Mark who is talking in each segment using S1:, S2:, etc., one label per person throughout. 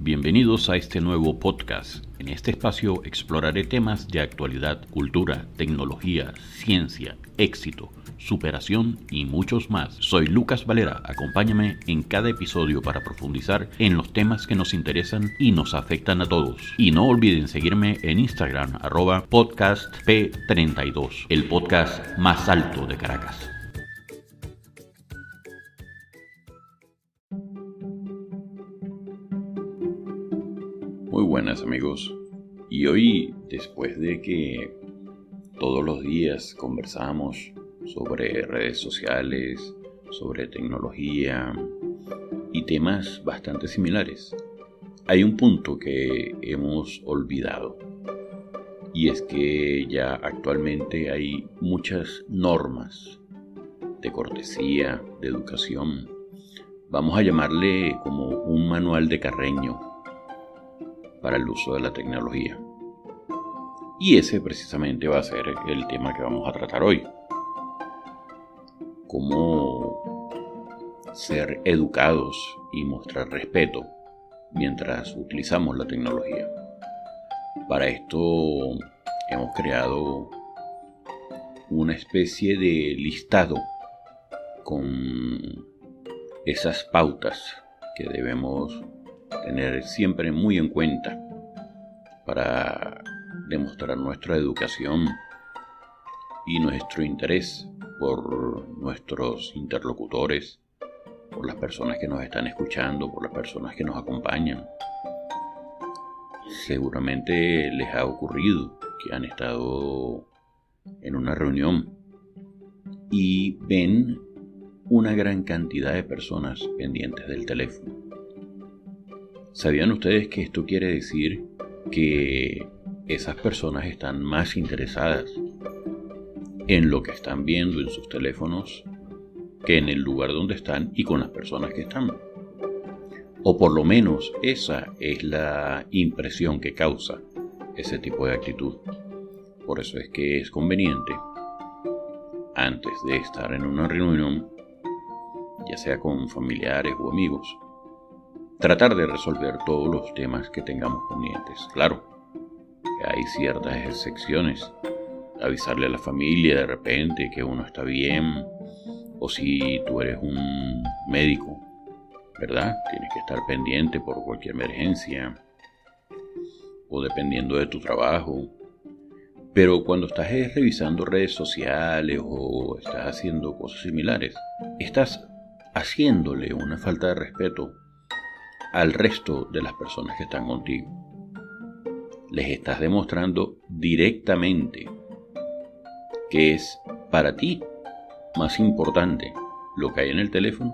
S1: Bienvenidos a este nuevo podcast. En este espacio exploraré temas de actualidad, cultura, tecnología, ciencia, éxito, superación y muchos más. Soy Lucas Valera, acompáñame en cada episodio para profundizar en los temas que nos interesan y nos afectan a todos. Y no olviden seguirme en Instagram, @podcastp32, el podcast más alto de Caracas. Muy buenas amigos, y hoy, después de que todos los días conversamos sobre redes sociales, sobre tecnología y temas bastante similares, hay un punto que hemos olvidado, y es que ya actualmente hay muchas normas de cortesía, de educación, vamos a llamarle como un manual de Carreño para el uso de la tecnología. Y ese precisamente va a ser el tema que vamos a tratar hoy. Cómo ser educados y mostrar respeto mientras utilizamos la tecnología. Para esto hemos creado una especie de listado con esas pautas que debemos tener siempre muy en cuenta para demostrar nuestra educación y nuestro interés por nuestros interlocutores, por las personas que nos están escuchando, por las personas que nos acompañan. Seguramente les ha ocurrido que han estado en una reunión y ven una gran cantidad de personas pendientes del teléfono. ¿Sabían ustedes que esto quiere decir que esas personas están más interesadas en lo que están viendo en sus teléfonos que en el lugar donde están y con las personas que están? O por lo menos esa es la impresión que causa ese tipo de actitud. Por eso es que es conveniente, antes de estar en una reunión, ya sea con familiares o amigos, tratar de resolver todos los temas que tengamos pendientes. Claro, hay ciertas excepciones. Avisarle a la familia de repente que uno está bien, o si tú eres un médico, ¿verdad? Tienes que estar pendiente por cualquier emergencia, o dependiendo de tu trabajo. Pero cuando estás revisando redes sociales o estás haciendo cosas similares, estás haciéndole una falta de respeto al resto de las personas que están contigo. Les estás demostrando directamente que es para ti más importante lo que hay en el teléfono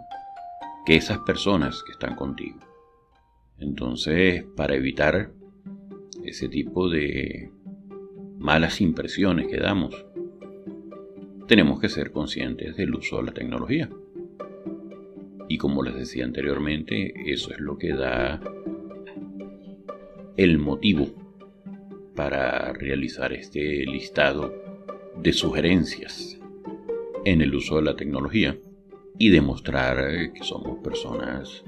S1: que esas personas que están contigo. Entonces, para evitar ese tipo de malas impresiones que damos, tenemos que ser conscientes del uso de la tecnología. Y como les decía anteriormente, eso es lo que da el motivo para realizar este listado de sugerencias en el uso de la tecnología y demostrar que somos personas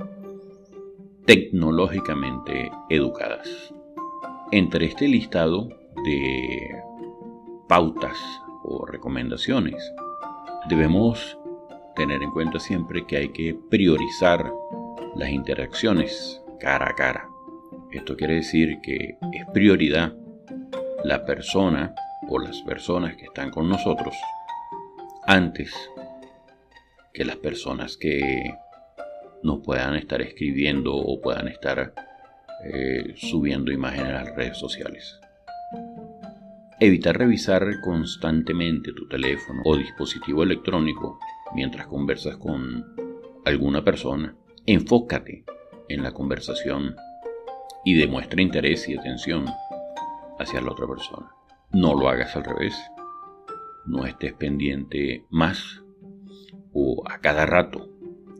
S1: tecnológicamente educadas. Entre este listado de pautas o recomendaciones, debemos tener en cuenta siempre que hay que priorizar las interacciones cara a cara. Esto quiere decir que es prioridad la persona o las personas que están con nosotros antes que las personas que nos puedan estar escribiendo o puedan estar subiendo imágenes a las redes sociales. Evitar revisar constantemente tu teléfono o dispositivo electrónico mientras conversas con alguna persona. Enfócate en la conversación y demuestra interés y atención hacia la otra persona. No lo hagas al revés. No estés pendiente más o a cada rato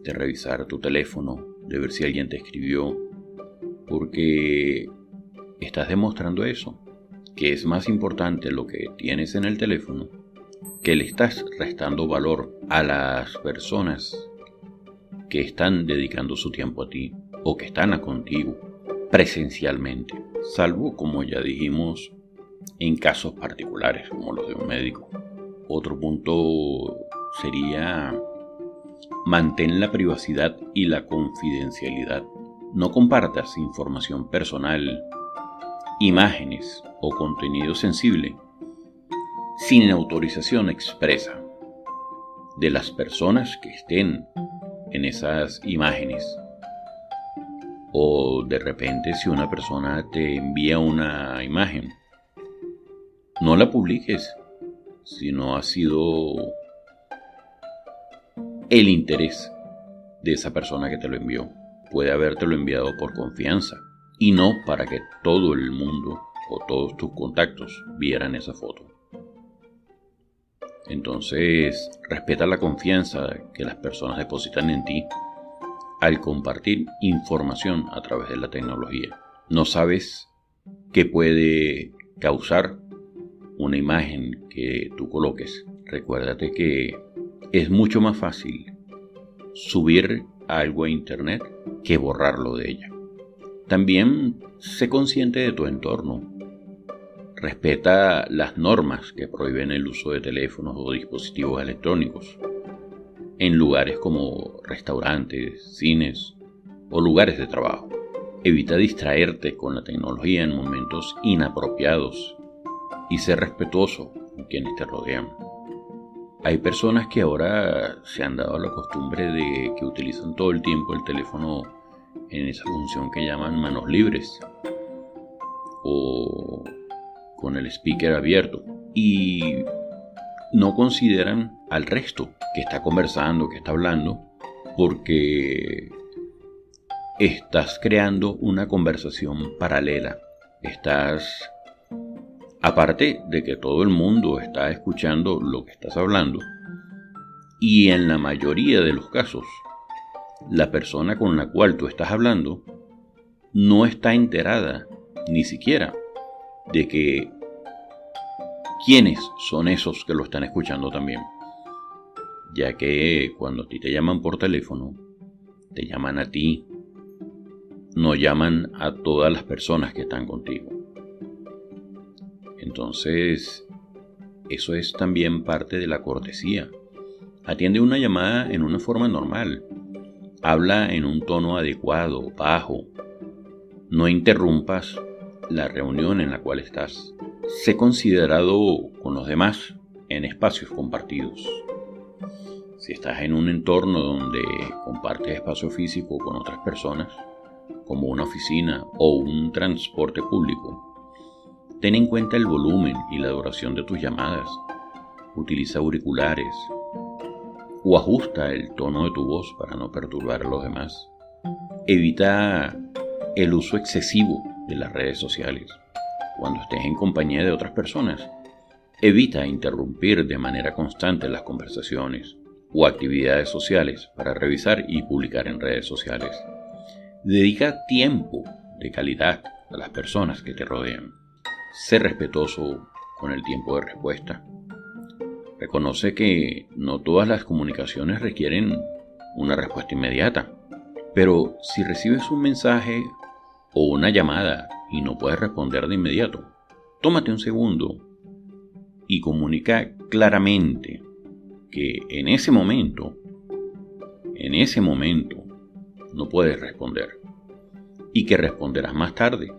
S1: de revisar tu teléfono, de ver si alguien te escribió, porque estás demostrando eso, que es más importante lo que tienes en el teléfono, que le estás restando valor a las personas que están dedicando su tiempo a ti o que están contigo presencialmente, salvo, como ya dijimos, en casos particulares como los de un médico. Otro punto sería: mantén la privacidad y la confidencialidad. No compartas información personal, imágenes o contenido sensible sin autorización expresa de las personas que estén en esas imágenes. O de repente, si una persona te envía una imagen, no la publiques si no ha sido el interés de esa persona que te lo envió. Puede habértelo enviado por confianza y no para que todo el mundo o todos tus contactos vieran esa foto. Entonces, respeta la confianza que las personas depositan en ti al compartir información a través de la tecnología. No sabes qué puede causar una imagen que tú coloques. Recuérdate que es mucho más fácil subir algo a internet que borrarlo de ella. También sé consciente de tu entorno. Respeta las normas que prohíben el uso de teléfonos o dispositivos electrónicos en lugares como restaurantes, cines o lugares de trabajo. Evita distraerte con la tecnología en momentos inapropiados y sé respetuoso con quienes te rodean. Hay personas que ahora se han dado la costumbre de que utilizan todo el tiempo el teléfono en esa función que llaman manos libres o con el speaker abierto y no consideran al resto que está conversando, que está hablando, porque estás creando una conversación paralela. Estás, aparte de que todo el mundo está escuchando lo que estás hablando, y en la mayoría de los casos, la persona con la cual tú estás hablando no está enterada ni siquiera de que quiénes son esos que lo están escuchando también, ya que cuando a ti te llaman por teléfono, te llaman a ti, no llaman a todas las personas que están contigo. Entonces, eso es también parte de la cortesía. Atiende una llamada en una forma normal. Habla en un tono adecuado, bajo. No interrumpas la reunión en la cual estás. Sé considerado con los demás en espacios compartidos. Si estás en un entorno donde compartes espacio físico con otras personas, como una oficina o un transporte público, ten en cuenta el volumen y la duración de tus llamadas. Utiliza auriculares o ajusta el tono de tu voz para no perturbar a los demás. Evita el uso excesivo de las redes sociales. Cuando estés en compañía de otras personas, evita interrumpir de manera constante las conversaciones o actividades sociales para revisar y publicar en redes sociales. Dedica tiempo de calidad a las personas que te rodean. Sé respetuoso con el tiempo de respuesta. Reconoce que no todas las comunicaciones requieren una respuesta inmediata, pero si recibes un mensaje o una llamada y no puedes responder de inmediato, tómate un segundo y comunica claramente que en ese momento no puedes responder y que responderás más tarde.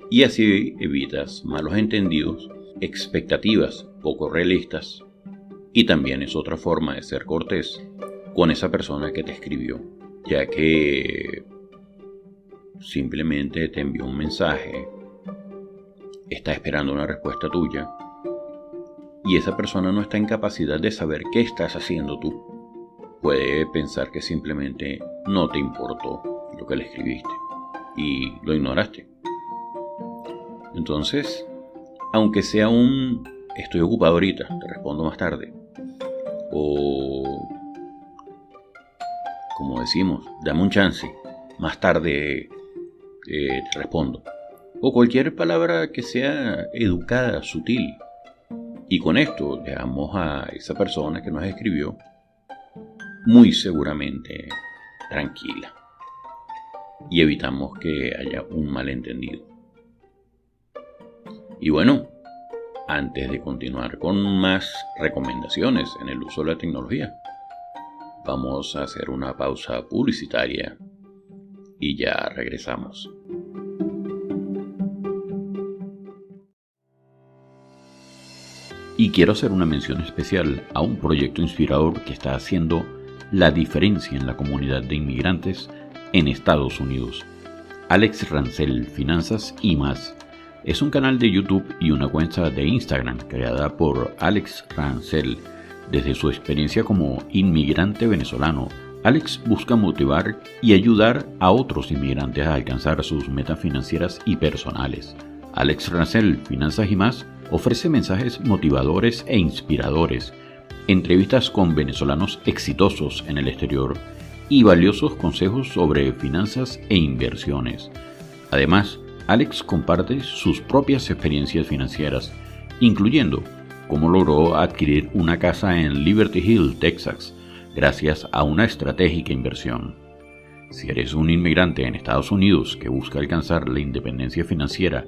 S1: Y así evitas malos entendidos, expectativas poco realistas, y también es otra forma de ser cortés con esa persona que te escribió, ya que simplemente te envió un mensaje, está esperando una respuesta tuya, y esa persona no está en capacidad de saber qué estás haciendo tú. Puede pensar que simplemente no te importó lo que le escribiste y lo ignoraste. Entonces, aunque sea un estoy ocupado ahorita, te respondo más tarde, o como decimos, dame un chance, más tarde te respondo, o cualquier palabra que sea educada, sutil, y con esto dejamos a esa persona que nos escribió muy seguramente tranquila. y evitamos que haya un malentendido. Y bueno, antes de continuar con más recomendaciones en el uso de la tecnología, vamos a hacer una pausa publicitaria y ya regresamos. Y quiero hacer una mención especial a un proyecto inspirador que está haciendo la diferencia en la comunidad de inmigrantes en Estados Unidos. Alex Rancel, Finanzas y más. Es un canal de YouTube y una cuenta de Instagram creada por Alex Rancel. Desde su experiencia como inmigrante venezolano, Alex busca motivar y ayudar a otros inmigrantes a alcanzar sus metas financieras y personales. Alex Rancel, Finanzas y más, ofrece mensajes motivadores e inspiradores, entrevistas con venezolanos exitosos en el exterior y valiosos consejos sobre finanzas e inversiones. Además, Alex comparte sus propias experiencias financieras, incluyendo cómo logró adquirir una casa en Liberty Hill, Texas, gracias a una estratégica inversión. Si eres un inmigrante en Estados Unidos que busca alcanzar la independencia financiera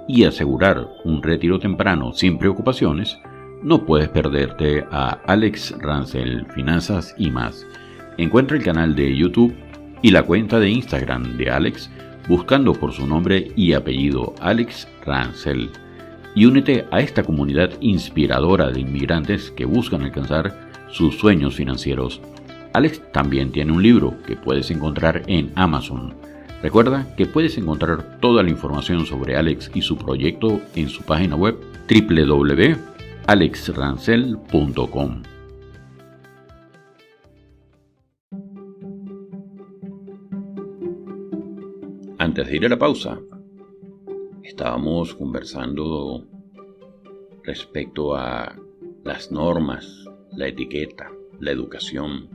S1: y asegurar un retiro temprano sin preocupaciones, no puedes perderte a Alex Rancel, Finanzas y más. Encuentra el canal de YouTube y la cuenta de Instagram de Alex buscando por su nombre y apellido Alex Rancel y únete a esta comunidad inspiradora de inmigrantes que buscan alcanzar sus sueños financieros. Alex también tiene un libro que puedes encontrar en Amazon. Recuerda que puedes encontrar toda la información sobre Alex y su proyecto en su página web www.alexrancel.com. Antes de ir a la pausa, estábamos conversando respecto a las normas, la etiqueta, la educación,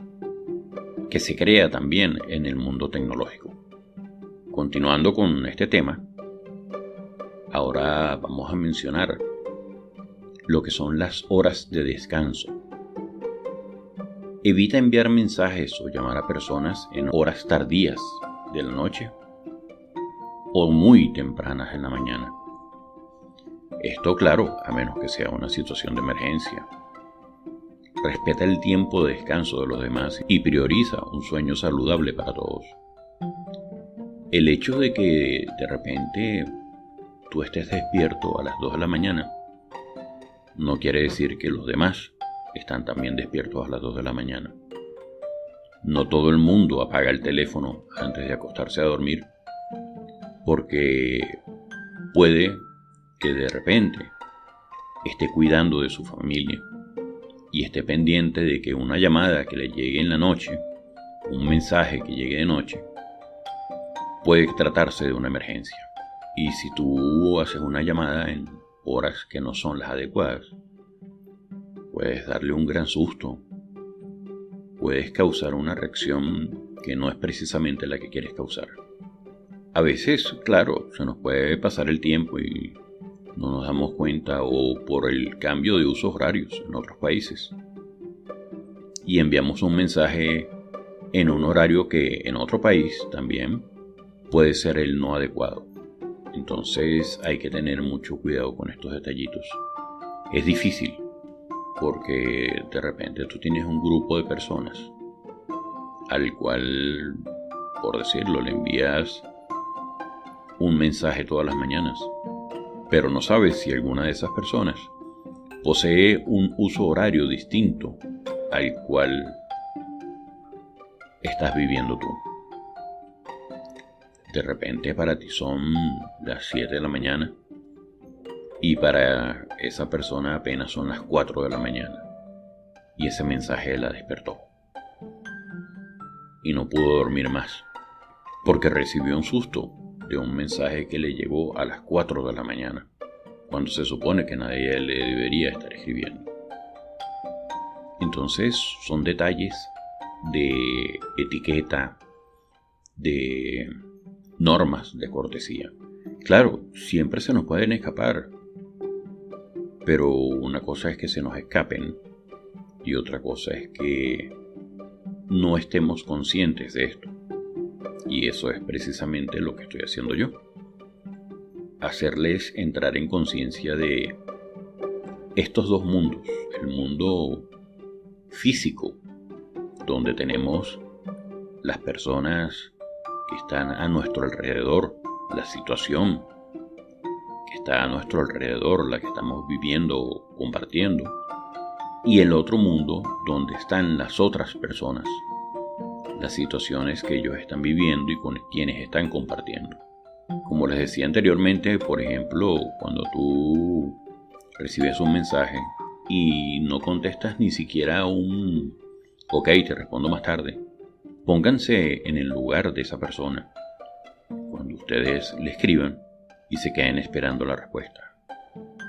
S1: que se crea también en el mundo tecnológico. Continuando con este tema, ahora vamos a mencionar lo que son las horas de descanso. Evita enviar mensajes o llamar a personas en horas tardías de la noche o muy tempranas en la mañana. Esto, claro, a menos que sea una situación de emergencia. Respeta el tiempo de descanso de los demás y prioriza un sueño saludable para todos. El hecho de que de repente tú estés despierto a las 2 de la mañana no quiere decir que los demás están también despiertos a las 2 de la mañana. No todo el mundo apaga el teléfono antes de acostarse a dormir, porque puede que de repente esté cuidando de su familia y esté pendiente de que una llamada que le llegue en la noche, un mensaje que llegue de noche, puede tratarse de una emergencia. Y si tú haces una llamada en horas que no son las adecuadas, puedes darle un gran susto, puedes causar una reacción que no es precisamente la que quieres causar. A veces, claro, se nos puede pasar el tiempo y no nos damos cuenta, o por el cambio de usos horarios en otros países, y enviamos un mensaje en un horario que en otro país también puede ser el no adecuado. Entonces hay que tener mucho cuidado con estos detallitos. Es difícil porque de repente tú tienes un grupo de personas al cual, por decirlo, le envías un mensaje todas las mañanas, pero no sabes si alguna de esas personas posee un uso horario distinto al cual estás viviendo tú. De repente para ti son las 7 de la mañana y para esa persona apenas son las 4 de la mañana, y ese mensaje la despertó y no pudo dormir más porque recibió un susto de un mensaje que le llegó a las 4 de la mañana, cuando se supone que nadie le debería estar escribiendo. Entonces son detalles de etiqueta, de normas de cortesía. Claro, siempre se nos pueden escapar, pero una cosa es que se nos escapen y otra cosa es que no estemos conscientes de esto. Y eso es precisamente lo que estoy haciendo yo. Hacerles entrar en conciencia de estos dos mundos. El mundo físico, donde tenemos las personas que están a nuestro alrededor, la situación que está a nuestro alrededor, la que estamos viviendo, compartiendo, y el otro mundo donde están las otras personas, las situaciones que ellos están viviendo y con quienes están compartiendo. Como les decía anteriormente, por ejemplo, cuando tú recibes un mensaje y no contestas ni siquiera un ok, te respondo más tarde, pónganse en el lugar de esa persona cuando ustedes le escriban y se queden esperando la respuesta.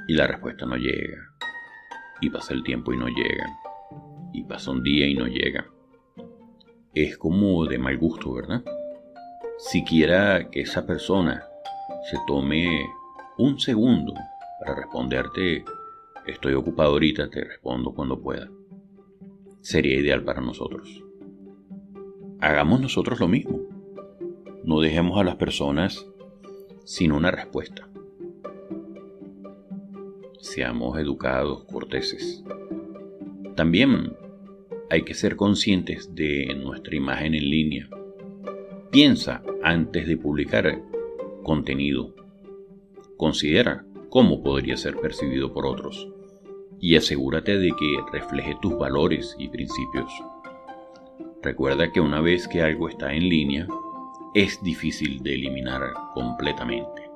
S1: Y la respuesta no llega. Y pasa el tiempo y no llega. Y pasa un día y no llega. Es como de mal gusto, ¿verdad? Siquiera que esa persona se tome un segundo para responderte, estoy ocupado ahorita, te respondo cuando pueda. Sería ideal para nosotros. Hagamos nosotros lo mismo. No dejemos a las personas sin una respuesta. Seamos educados, corteses. También hay que ser conscientes de nuestra imagen en línea. Piensa antes de publicar contenido. Considera cómo podría ser percibido por otros y asegúrate de que refleje tus valores y principios. Recuerda que una vez que algo está en línea, es difícil de eliminar completamente.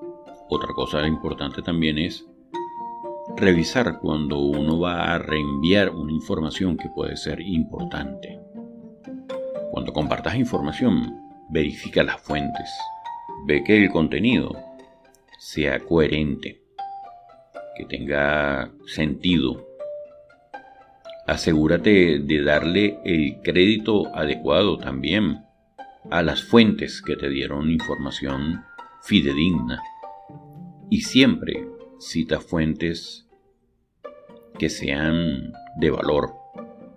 S1: Otra cosa importante también es revisar cuando uno va a reenviar una información que puede ser importante. Cuando compartas información, verifica las fuentes. Ve que el contenido sea coherente, que tenga sentido. Asegúrate de darle el crédito adecuado también a las fuentes que te dieron información fidedigna. Y siempre cita fuentes que sean de valor.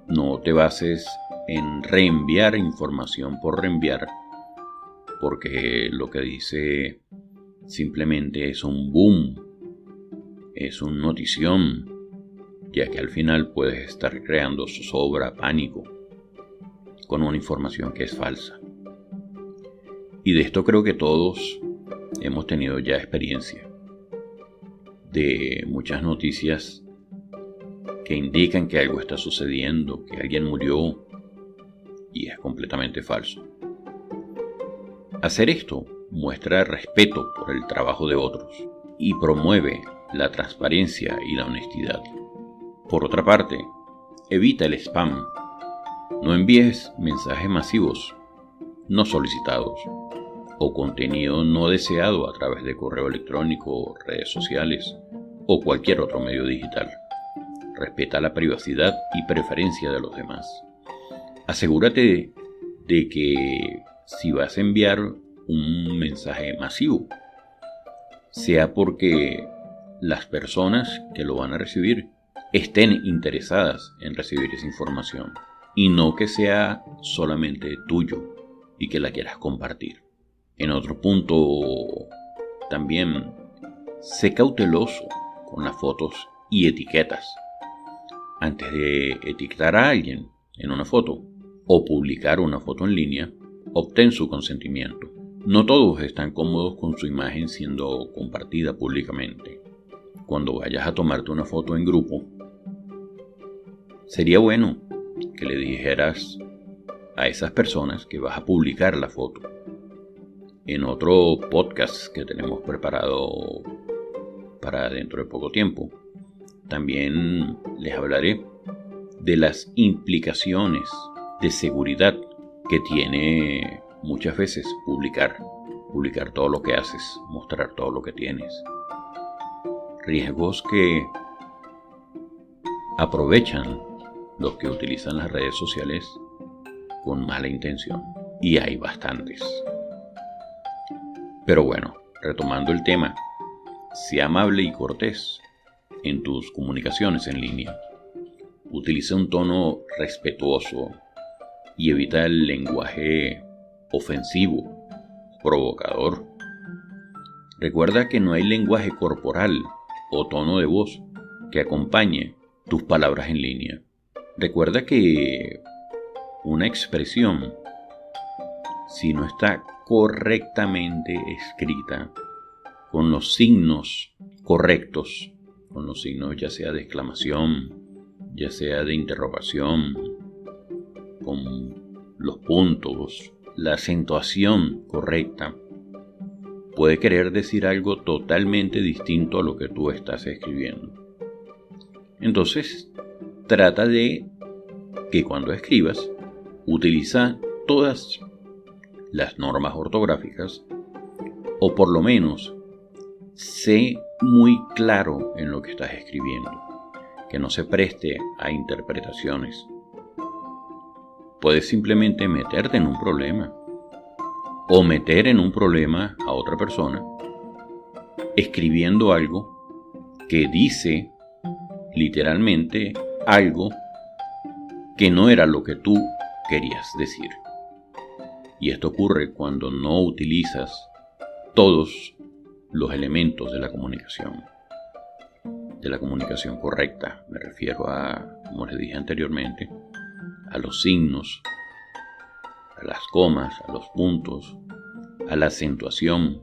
S1: No te bases en reenviar información por reenviar, porque lo que dice simplemente es un boom, es una notición, ya que al final puedes estar creando zozobra, pánico, con una información que es falsa. Y de esto creo que todos hemos tenido ya experiencia, de muchas noticias que indican que algo está sucediendo, que alguien murió, y es completamente falso. Hacer esto muestra respeto por el trabajo de otros y promueve la transparencia y la honestidad. Por otra parte, evita el spam. No envíes mensajes masivos no solicitados o contenido no deseado a través de correo electrónico, redes sociales o cualquier otro medio digital. Respeta la privacidad y preferencia de los demás. Asegúrate de que si vas a enviar un mensaje masivo, sea porque las personas que lo van a recibir estén interesadas en recibir esa información y no que sea solamente tuyo y que la quieras compartir. En otro punto, también sé cauteloso con las fotos y etiquetas. Antes de etiquetar a alguien en una foto o publicar una foto en línea, obtén su consentimiento. No todos están cómodos con su imagen siendo compartida públicamente. Cuando vayas a tomarte una foto en grupo, sería bueno que le dijeras a esas personas que vas a publicar la foto. En otro podcast que tenemos preparado para dentro de poco tiempo, también les hablaré de las implicaciones de seguridad que tiene muchas veces publicar todo lo que haces, mostrar todo lo que tienes. Riesgos que aprovechan los que utilizan las redes sociales con mala intención, y hay bastantes. Pero bueno, retomando el tema, sé amable y cortés en tus comunicaciones en línea. Utiliza un tono respetuoso y evita el lenguaje ofensivo provocador. Recuerda que no hay lenguaje corporal o tono de voz que acompañe tus palabras en línea. Recuerda que una expresión, si no está correctamente escrita, con los signos correctos, con los signos ya sea de exclamación, ya sea de interrogación, con los puntos, la acentuación correcta, puede querer decir algo totalmente distinto a lo que tú estás escribiendo. Entonces, trata de que cuando escribas, utiliza todas las normas ortográficas, o por lo menos sé muy claro en lo que estás escribiendo, que no se preste a interpretaciones. Puedes simplemente meterte en un problema o meter en un problema a otra persona escribiendo algo que dice literalmente algo que no era lo que tú querías decir. Y esto ocurre cuando no utilizas todos los elementos de la comunicación correcta. Me refiero a, como les dije anteriormente, a los signos, a las comas, a los puntos, a la acentuación.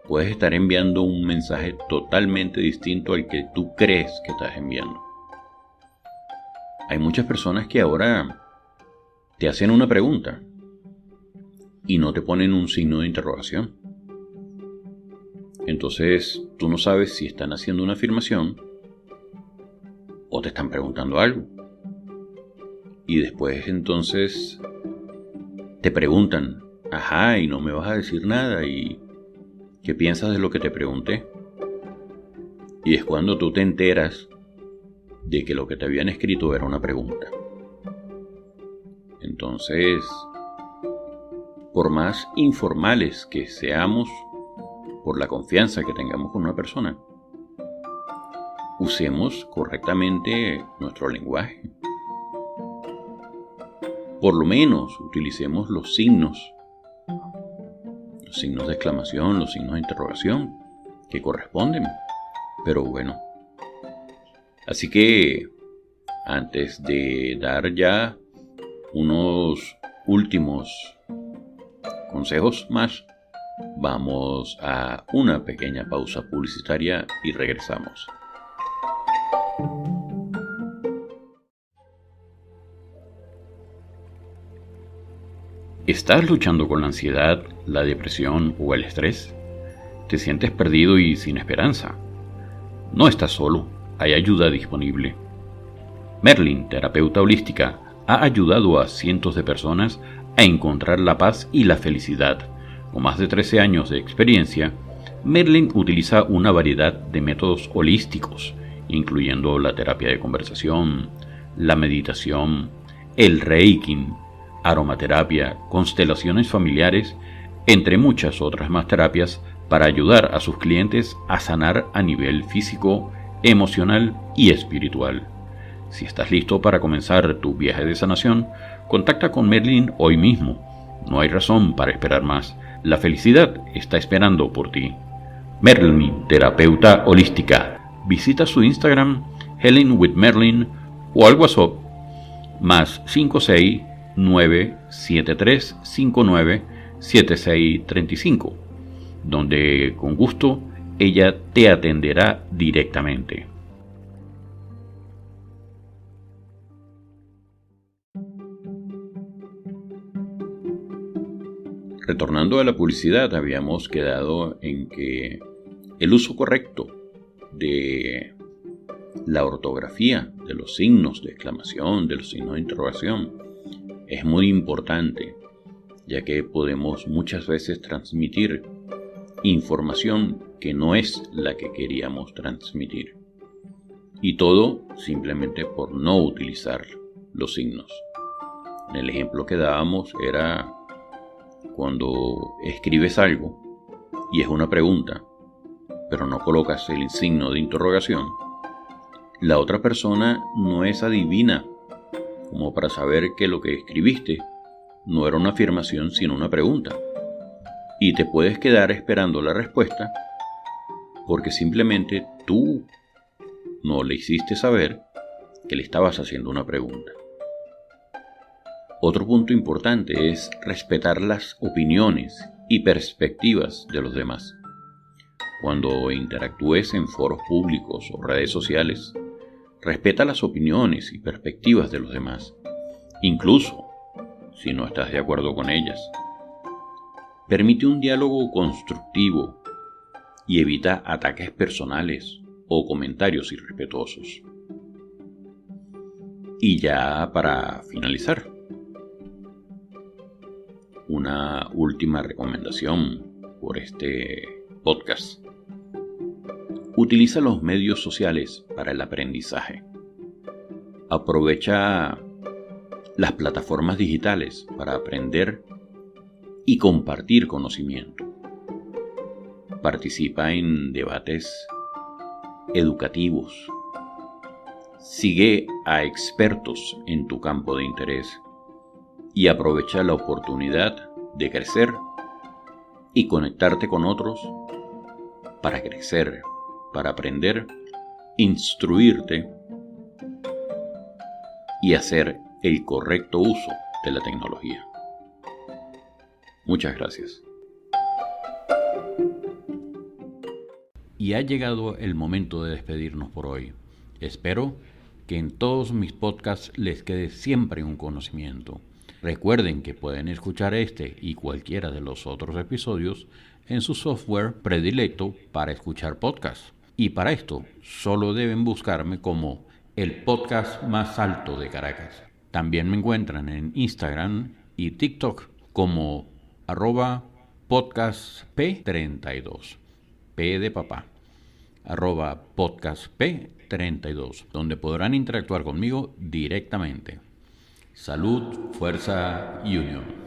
S1: Puedes estar enviando un mensaje totalmente distinto al que tú crees que estás enviando. Hay muchas personas que ahora te hacen una pregunta y no te ponen un signo de interrogación. Entonces tú no sabes si están haciendo una afirmación o te están preguntando algo. Y después entonces te preguntan, ajá, y no me vas a decir nada, y ¿qué piensas de lo que te pregunté? Y es cuando tú te enteras de que lo que te habían escrito era una pregunta. Entonces, por más informales que seamos, por la confianza que tengamos con una persona, usemos correctamente nuestro lenguaje. Por lo menos utilicemos los signos de exclamación, los signos de interrogación que corresponden. Pero bueno, así que antes de dar ya unos últimos consejos más, vamos a una pequeña pausa publicitaria y regresamos. ¿Estás luchando con la ansiedad, la depresión o el estrés? ¿Te sientes perdido y sin esperanza? No estás solo, hay ayuda disponible. Merlin, terapeuta holística, ha ayudado a cientos de personas a encontrar la paz y la felicidad. Con más de 13 años de experiencia, Merlin utiliza una variedad de métodos holísticos, incluyendo la terapia de conversación, la meditación, el Reiki, aromaterapia, constelaciones familiares, entre muchas otras más terapias para ayudar a sus clientes a sanar a nivel físico, emocional y espiritual. Si estás listo para comenzar tu viaje de sanación, contacta con Merlin hoy mismo. No hay razón para esperar más. La felicidad está esperando por ti. Merlin, terapeuta holística. Visita su Instagram, Healing with Merlin, o al WhatsApp, más 569-7359-7635, donde con gusto ella te atenderá directamente. Retornando a la publicidad, habíamos quedado en que el uso correcto de la ortografía, de los signos de exclamación, de los signos de interrogación, es muy importante, ya que podemos muchas veces transmitir información que no es la que queríamos transmitir. Y todo simplemente por no utilizar los signos. En el ejemplo que dábamos era cuando escribes algo y es una pregunta, pero no colocas el signo de interrogación, la otra persona no es adivina como para saber que lo que escribiste no era una afirmación sino una pregunta. Y te puedes quedar esperando la respuesta porque simplemente tú no le hiciste saber que le estabas haciendo una pregunta. Otro punto importante es respetar las opiniones y perspectivas de los demás. Cuando interactúes en foros públicos o redes sociales, respeta las opiniones y perspectivas de los demás, incluso si no estás de acuerdo con ellas. Permite un diálogo constructivo y evita ataques personales o comentarios irrespetuosos. Y ya para finalizar, una última recomendación por este podcast. Utiliza los medios sociales para el aprendizaje. Aprovecha las plataformas digitales para aprender y compartir conocimiento. Participa en debates educativos. Sigue a expertos en tu campo de interés y aprovecha la oportunidad de crecer y conectarte con otros para crecer, para aprender, instruirte y hacer el correcto uso de la tecnología. Muchas gracias. Y ha llegado el momento de despedirnos por hoy. Espero que en todos mis podcasts les quede siempre un conocimiento. Recuerden que pueden escuchar este y cualquiera de los otros episodios en su software predilecto para escuchar podcasts. Y para esto solo deben buscarme como el podcast más alto de Caracas. También me encuentran en Instagram y TikTok como @podcastp32, P de papá, @podcastp32, donde podrán interactuar conmigo directamente. Salud, fuerza y unión.